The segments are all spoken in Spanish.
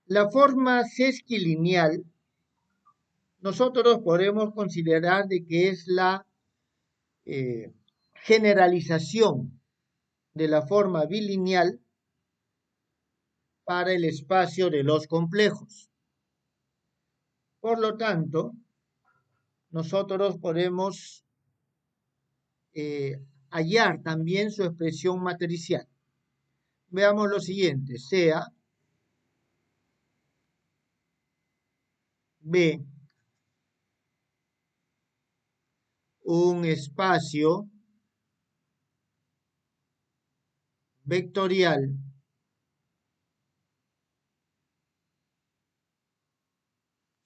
La forma sesquilineal, nosotros podemos considerar de que es la generalización de la forma bilineal para el espacio de los complejos. Por lo tanto, nosotros podemos hallar también su expresión matricial. Veamos lo siguiente, sea B un espacio vectorial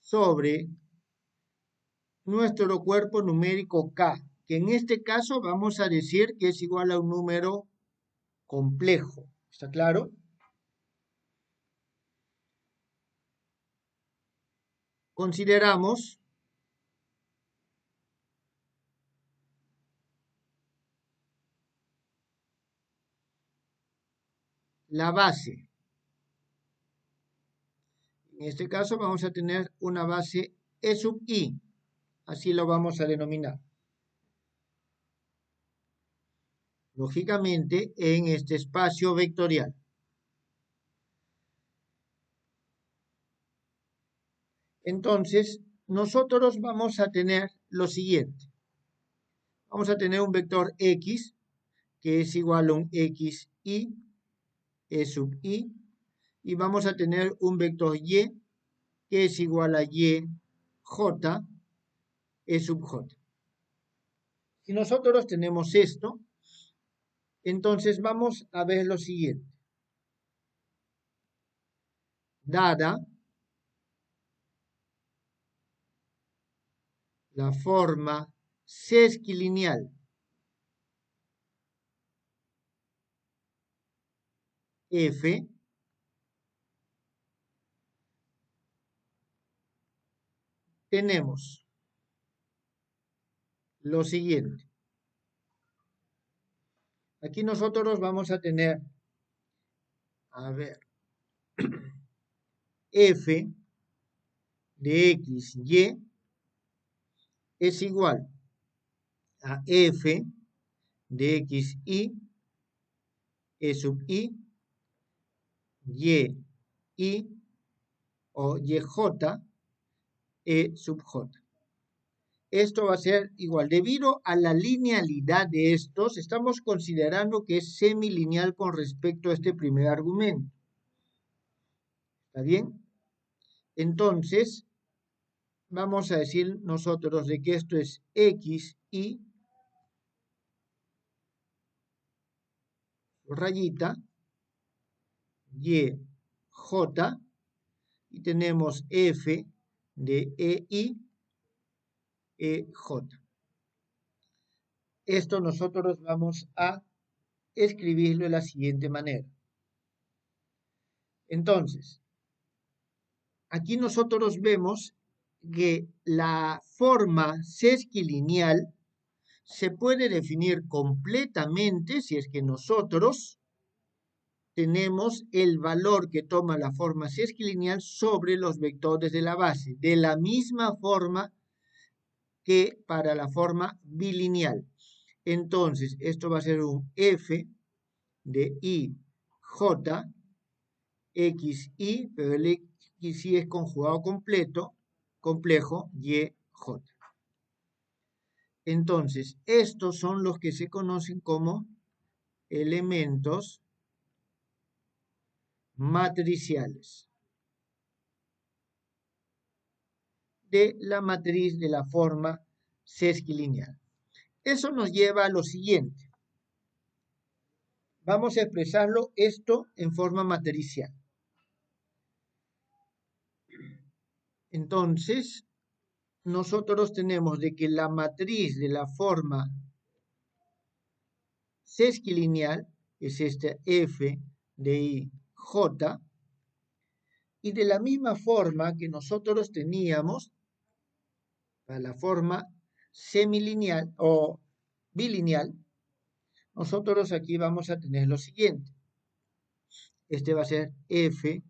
sobre nuestro cuerpo numérico K, que en este caso vamos a decir que es igual a un número complejo. ¿Está claro? Consideramos la base. En este caso vamos a tener una base E sub I, así lo vamos a denominar. Lógicamente en este espacio vectorial. Entonces, nosotros vamos a tener lo siguiente. Vamos a tener un vector X, que es igual a un XI, E sub I, y vamos a tener un vector Y, que es igual a YJ, E sub J. Si nosotros tenemos esto, entonces vamos a ver lo siguiente. Dada la forma sesquilineal F, tenemos lo siguiente. Aquí nosotros vamos a tener, a ver, F de X, Y es igual a F de X, Y, E sub I, Y, I o YJ, E sub J. Esto va a ser igual. Debido a la linealidad de estos, estamos considerando que es semilineal con respecto a este primer argumento. ¿Está bien? Entonces, vamos a decir nosotros de que esto es X, Y, rayita, Y, J, y tenemos F de EI, EJ. Esto nosotros vamos a escribirlo de la siguiente manera. Entonces, aquí nosotros vemos que la forma sesquilineal se puede definir completamente si es que nosotros tenemos el valor que toma la forma sesquilineal sobre los vectores de la base, de la misma forma que para la forma bilineal. Entonces, esto va a ser un F de I, J, XI, pero el XI es conjugado complejo, Y, J. Entonces, estos son los que se conocen como elementos matriciales de la matriz de la forma sesquilineal. Eso nos lleva a lo siguiente. Vamos a expresarlo esto en forma matricial. Entonces, nosotros tenemos de que la matriz de la forma sesquilineal es esta F de I, J, y de la misma forma que nosotros teníamos para la forma semilineal o bilineal, nosotros aquí vamos a tener lo siguiente. Este va a ser F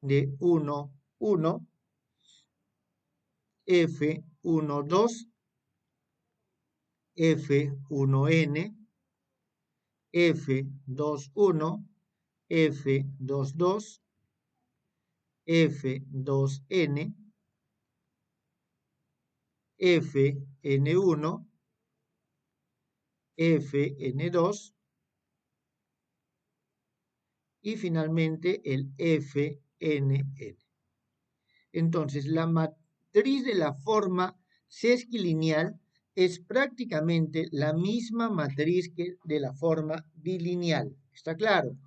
de 1, 1, F1, 2, F1N, F2, 1, F2, 2, F2N, Fn1, Fn2 y finalmente el Fnn. Entonces, la matriz de la forma sesquilineal es prácticamente la misma matriz que de la forma bilineal. ¿Está claro?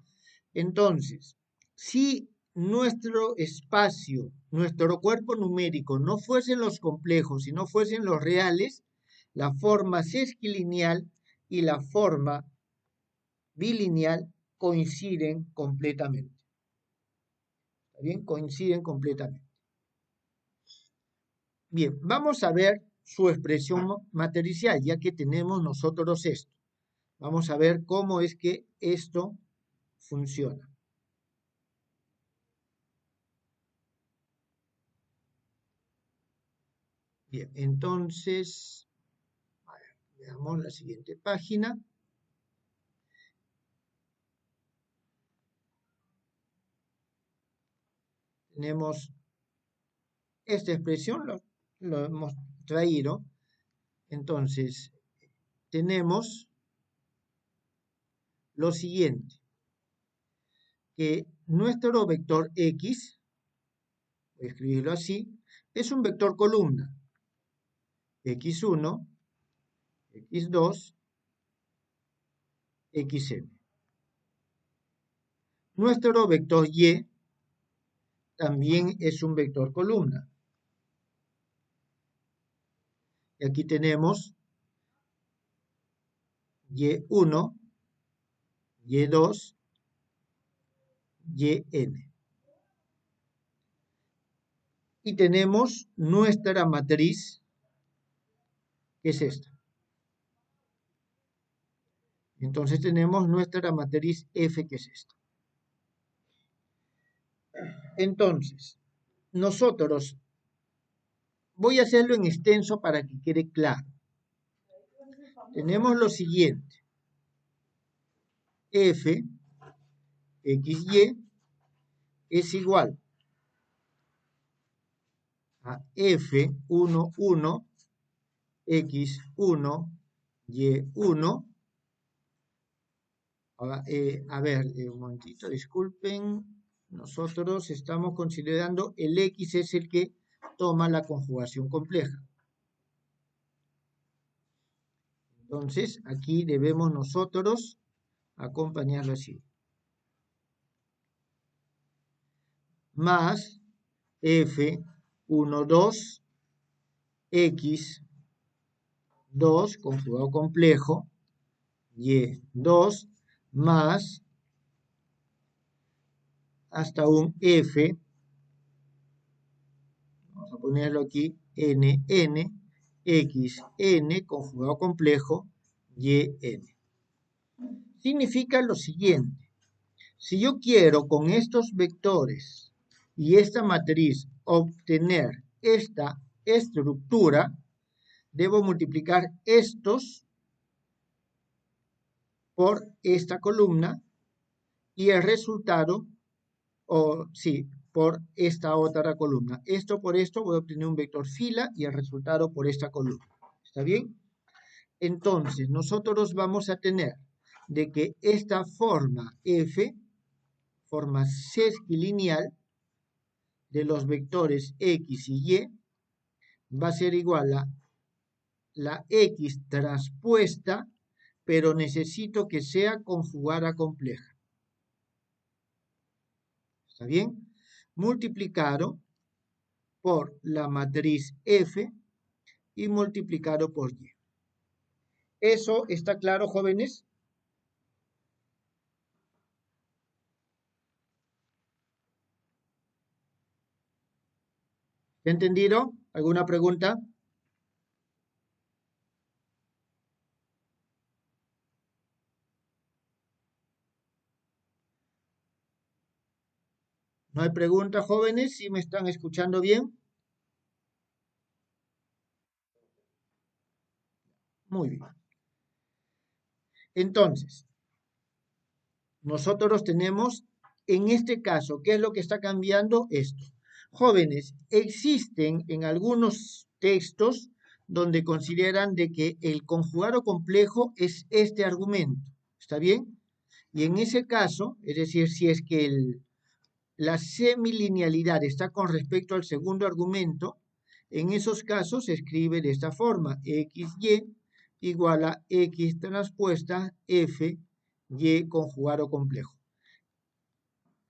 Entonces, si nuestro espacio, nuestro cuerpo numérico no fuesen los complejos, si no fuesen los reales, la forma sesquilineal y la forma bilineal coinciden completamente. ¿Está bien? Coinciden completamente. Bien, vamos a ver su expresión matricial, ya que tenemos nosotros esto. Vamos a ver cómo es que esto funciona. Bien, entonces, a ver, veamos la siguiente página. Tenemos esta expresión, lo hemos traído. Entonces, tenemos lo siguiente, que nuestro vector X, voy a escribirlo así, es un vector columna. X1, X2, Xn. Nuestro vector Y también es un vector columna. Y aquí tenemos Y1, Y2, Yn. Y tenemos nuestra matriz, que es esta. Entonces tenemos nuestra matriz F, que es esta. Entonces, nosotros, voy a hacerlo en extenso para que quede claro. Tenemos lo siguiente. F, XY, es igual a F1, 1, X1, Y1. A ver, un momentito, disculpen. Nosotros estamos considerando el X es el que toma la conjugación compleja. Entonces, aquí debemos nosotros acompañarlo así. Más F1, 2, X2, conjugado complejo, Y2, más hasta un F, vamos a ponerlo aquí, NN, XN, conjugado complejo, YN. Significa lo siguiente. Si yo quiero con estos vectores y esta matriz obtener esta estructura, debo multiplicar estos por esta columna y el resultado, por esta otra columna. Esto por esto voy a obtener un vector fila y el resultado por esta columna. ¿Está bien? Entonces, nosotros vamos a tener de que esta forma F, forma sesquilineal de los vectores X y Y, va a ser igual a la X transpuesta, pero necesito que sea conjugada compleja. ¿Está bien? Multiplicado por la matriz F y multiplicado por Y. ¿Eso está claro, jóvenes? ¿Entendido? ¿Alguna pregunta? ¿No hay preguntas, jóvenes? ¿Sí me están escuchando bien? Muy bien. Entonces, nosotros tenemos, en este caso, ¿qué es lo que está cambiando esto? Jóvenes, existen en algunos textos donde consideran de que el conjugado complejo es este argumento, ¿está bien? Y en ese caso, es decir, si es que la semilinealidad está con respecto al segundo argumento, en esos casos se escribe de esta forma: XY igual a X transpuesta F Y conjugado complejo.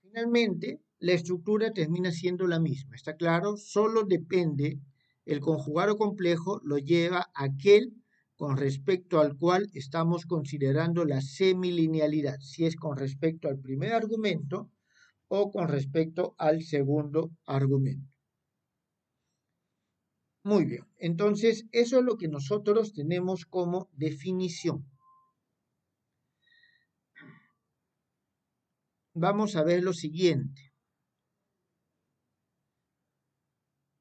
Finalmente, la estructura termina siendo la misma, ¿está claro? Solo depende, el conjugado complejo lo lleva aquel con respecto al cual estamos considerando la semilinealidad, si es con respecto al primer argumento o con respecto al segundo argumento. Muy bien, entonces eso es lo que nosotros tenemos como definición. Vamos a ver lo siguiente.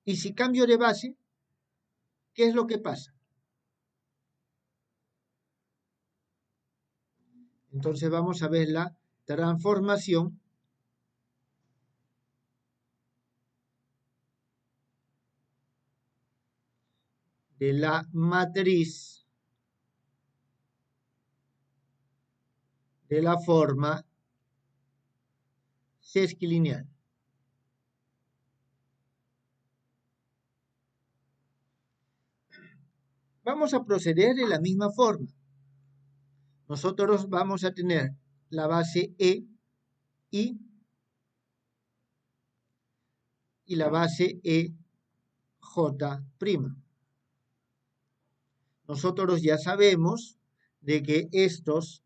Y si cambio de base, ¿qué es lo que pasa? Entonces vamos a ver la transformación de la matriz de la forma sesquilineal. Vamos a proceder de la misma forma. Nosotros vamos a tener la base E y la base E J'. Nosotros ya sabemos de que estos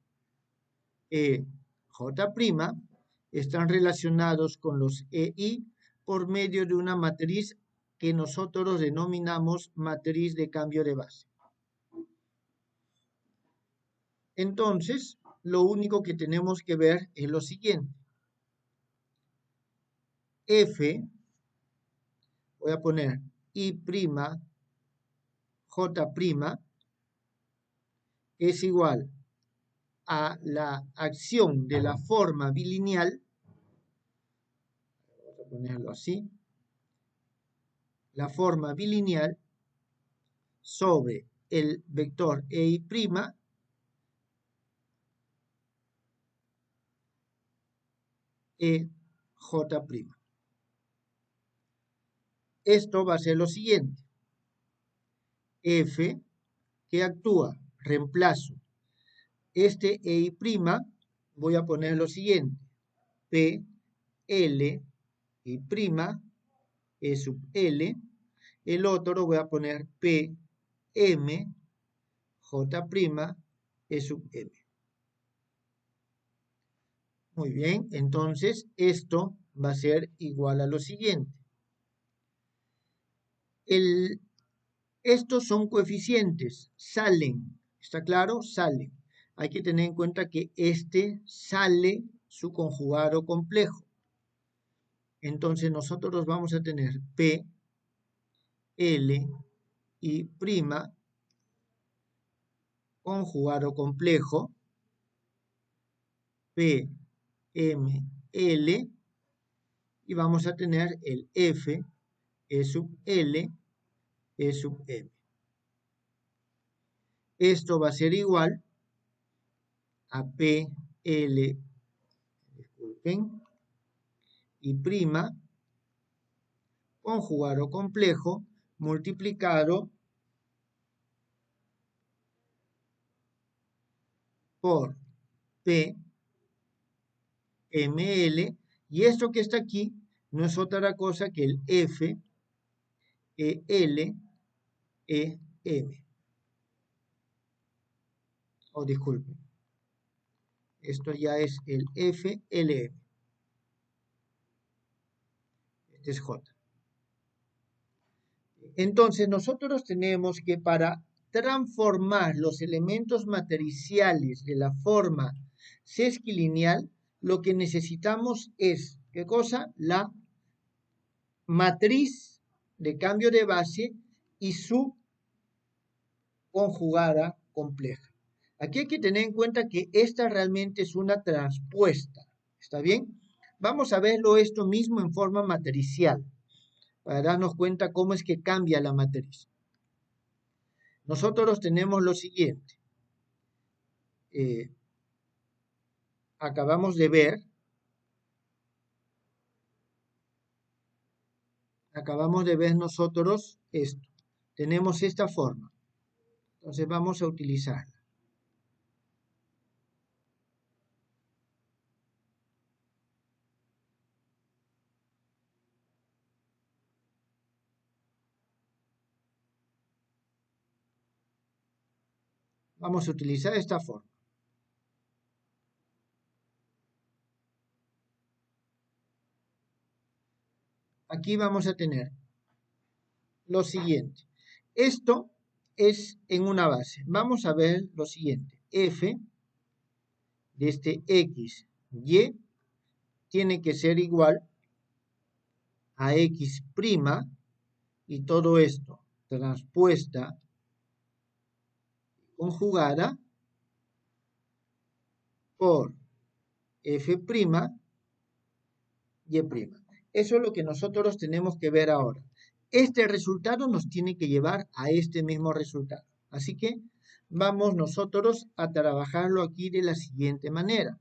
J' están relacionados con los EI por medio de una matriz que nosotros denominamos matriz de cambio de base. Entonces, lo único que tenemos que ver es lo siguiente. F, voy a poner I', J', es igual a la acción de la forma bilineal, vamos a ponerlo así, la forma bilineal sobre el vector EI', EJ'. Esto va a ser lo siguiente. F, que actúa, reemplazo este EI', voy a poner lo siguiente. P, L, I', E sub L. El otro lo voy a poner P, M, J', E sub M. Muy bien, entonces esto va a ser igual a lo siguiente. Estos son coeficientes, salen, ¿está claro? Salen. Hay que tener en cuenta que este sale su conjugado complejo. Entonces nosotros vamos a tener P, L, I', conjugado complejo, P, M, L, y vamos a tener el F, E sub L, E sub M. Esto va a ser igual a P, L, disculpen, y conjugado complejo multiplicado por P, ML, y esto que está aquí no es otra cosa que el F, L, M. Oh, disculpen. Esto ya es el F, L, M. Este es J. Entonces, nosotros tenemos que para transformar los elementos matriciales de la forma sesquilineal, lo que necesitamos es ¿qué cosa? La matriz de cambio de base y su conjugada compleja. Aquí hay que tener en cuenta que esta realmente es una transpuesta. ¿Está bien? Vamos a verlo esto mismo en forma matricial, para darnos cuenta cómo es que cambia la matriz. Nosotros tenemos lo siguiente. Acabamos de ver nosotros esto. Tenemos esta forma. Entonces vamos a utilizarla. Vamos a utilizar esta forma. Aquí vamos a tener lo siguiente. Esto es en una base. Vamos a ver lo siguiente. F de este X, Y, tiene que ser igual a X' y todo esto transpuesta, conjugada por F', Y'. Eso es lo que nosotros tenemos que ver ahora. Este resultado nos tiene que llevar a este mismo resultado. Así que vamos nosotros a trabajarlo aquí de la siguiente manera.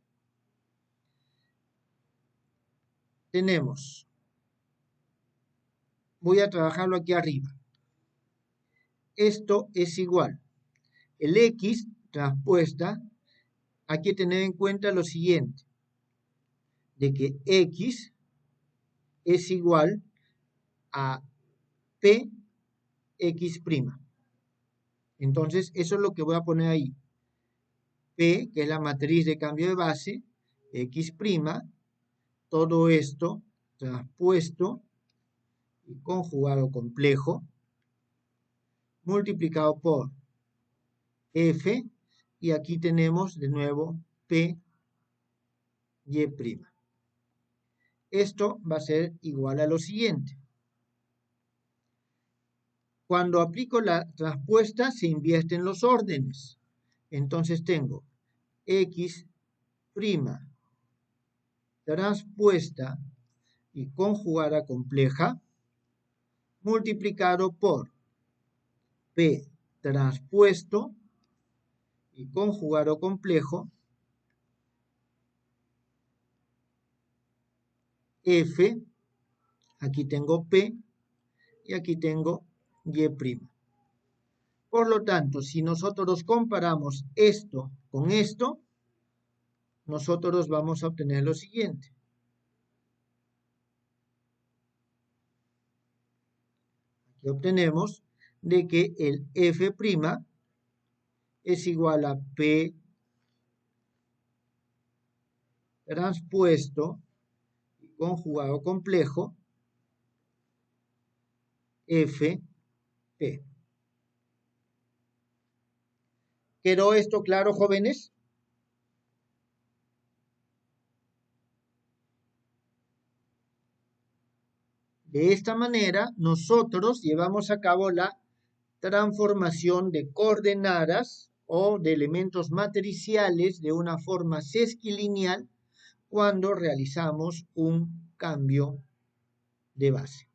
Voy a trabajarlo aquí arriba. Esto es igual. El X transpuesta, hay que tener en cuenta lo siguiente, de que X es igual a Px'. Entonces, eso es lo que voy a poner ahí. P, que es la matriz de cambio de base, X', todo esto transpuesto y conjugado complejo, multiplicado por F, y aquí tenemos de nuevo P, Y'. Esto va a ser igual a lo siguiente. Cuando aplico la transpuesta, se invierten los órdenes. Entonces tengo X' transpuesta y conjugada compleja multiplicado por P transpuesto y conjugado complejo F, aquí tengo P y aquí tengo Y'. Por lo tanto, si nosotros comparamos esto con esto, nosotros vamos a obtener lo siguiente. Aquí obtenemos de que el F' es igual a P transpuesto y conjugado complejo F'. ¿Quedó esto claro, jóvenes? De esta manera, nosotros llevamos a cabo la transformación de coordenadas o de elementos matriciales de una forma sesquilineal cuando realizamos un cambio de base.